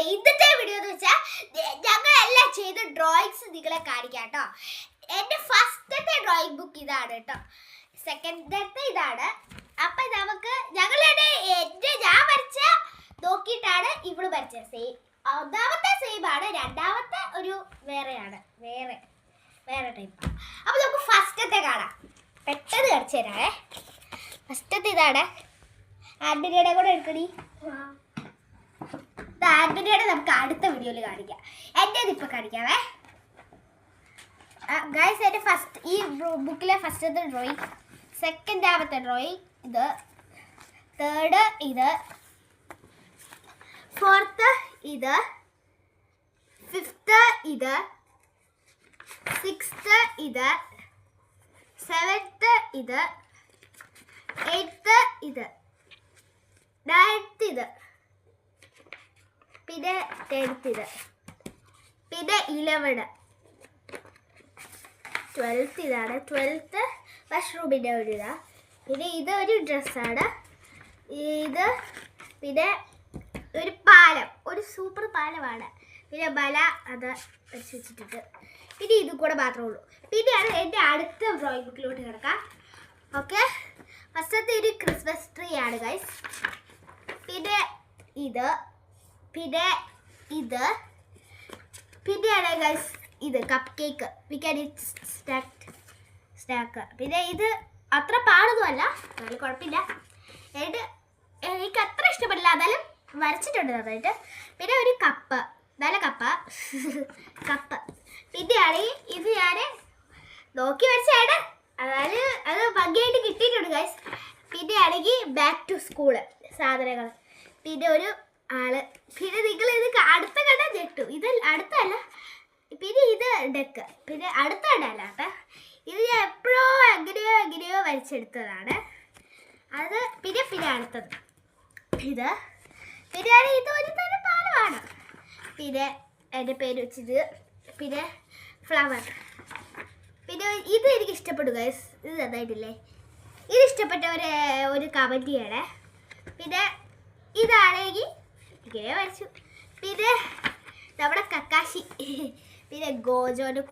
നമ്മുടെ ഇന്നത്തെ വീഡിയോ എന്ന് വെച്ചാൽ ഞങ്ങളെല്ലാം ചെയ്ത ഡ്രോയിങ്സ് നിങ്ങളെ കാണിക്കാം കേട്ടോ. എൻ്റെ ഫസ്റ്റത്തെ ഡ്രോയിങ് ബുക്ക് ഇതാണ് കേട്ടോ. സെക്കൻഡത്തെ ഇതാണ്. അപ്പം നമുക്ക് ഞങ്ങളുടെ ഞാൻ വരച്ച നോക്കിയിട്ടാണ് ഇവള് വരച്ചത്. സെയിം ഒന്നാമത്തെ സെയിം ആണ്, രണ്ടാമത്തെ ഒരു വേറെയാണ്, വേറെ ടൈപ്പാണ്. അപ്പം നമുക്ക് ഫസ്റ്റത്തെ കാണാം. പെട്ടെന്ന് കാണിച്ചു തരാവേ. ഫസ്റ്റത്തെ ഇതാണ്. ആന്റണിയുടെ കൂടെ എടുക്കണി. ആന്റണിയുടെ നമുക്ക് അടുത്ത വീഡിയോയിൽ കാണിക്കാം. എൻ്റേത് ഇപ്പം കാണിക്കാവേ ഗൈസ്. എൻ്റെ ഫസ്റ്റ് ഈ ബുക്കിലെ ഫസ്റ്റത്തെ ഡ്രോയിങ്, സെക്കൻഡാമത്തെ ഡ്രോയിങ് ഇത്, തേർഡ് ഇത്, ഫോർത്ത് ഇത്, ഫിഫ്ത്ത് ഇത്, സിക്സ്ത്ത് ഇത്, സെവൻത്ത് ഇത്, എയ്ത്ത് ഇത്, നയൻത്ത് ഇത്, പിന്നെ 10th ഇത്, പിന്നെ 11, 12th ഇതാണ്. 12th മഷ്റൂമിൻ്റെ ഒരു ഇതാണ്. പിന്നെ ഇത് ഒരു ഡ്രസ്സാണ്. ഇത് പിന്നെ ഒരു പാലം, ഒരു സൂപ്പർ പാലമാണ്. പിന്നെ മല അത് വരച്ച് വെച്ചിട്ടുണ്ട്. പിന്നെ ഇതും കൂടെ മാത്രമേ ഉള്ളൂ. പിന്നെയാണ് എൻ്റെ അടുത്ത ഡ്രോയിങ് ബുക്കിലോട്ട് കിടക്കാം. ഓക്കെ, ഫസ്റ്റത്തെ ഒരു ക്രിസ്മസ് ട്രീ ആണ് ഗൈസ്. പിന്നെ ഇത്, പിന്നെ ഇത്, പിന്നെയാണ് ഗൈസ് ഇത് cup cake. We can it snack. പിന്നെ ഇത് അത്ര പാടൊന്നുമല്ല, എന്നാലും കുഴപ്പമില്ല. എനിക്ക് അത്ര ഇഷ്ടപ്പെടില്ല, എന്നാലും വരച്ചിട്ടുണ്ട് നന്നായിട്ട്. പിന്നെ ഒരു കപ്പ്, നല്ല കപ്പ്. പിന്നെയാണ് ഇത് ഞാൻ നോക്കി വരച്ചാണ്, അതായത് അത് ഭംഗിയായിട്ട് കിട്ടിയിട്ടുണ്ട് ഗൈസ്. പിന്നെ ആണെങ്കിൽ ബാക്ക് ടു സ്കൂള് സാധനങ്ങൾ. പിന്നെ ഒരു ആള്. പിന്നെ നിങ്ങൾ ഇത് അടുത്ത കണ്ടാൽ ഞെട്ടു. ഇത് അടുത്തല്ല. പിന്നെ ഇത് ഡെക്ക്. പിന്നെ അടുത്ത കണ്ടല്ല കേട്ടോ. ഇത് ഞാൻ എങ്ങനെയോ വരച്ചെടുത്തതാണ് അത്. പിന്നെ അടുത്തത് ഇത്. പിന്നെയാണ് ഇത് ഒരു തരം പാലമാണ്. പിന്നെ എൻ്റെ പേര് വെച്ചത്. പിന്നെ ഫ്ലവർ. പിന്നെ ഇത് എനിക്ക് ഇഷ്ടപ്പെട്ടു ഗൈസ്. ഇത് നന്നായിട്ടില്ലേ? ഇത് ഇഷ്ടപ്പെട്ട ഒരു കമൻറ്റ് ചെയ്യണേ. പിന്നെ ഇതാണെങ്കിൽ ഇങ്ങനെ വരച്ചു. പിന്നെ നമ്മുടെ കക്കാശി, പിന്നെ ഗോജോന്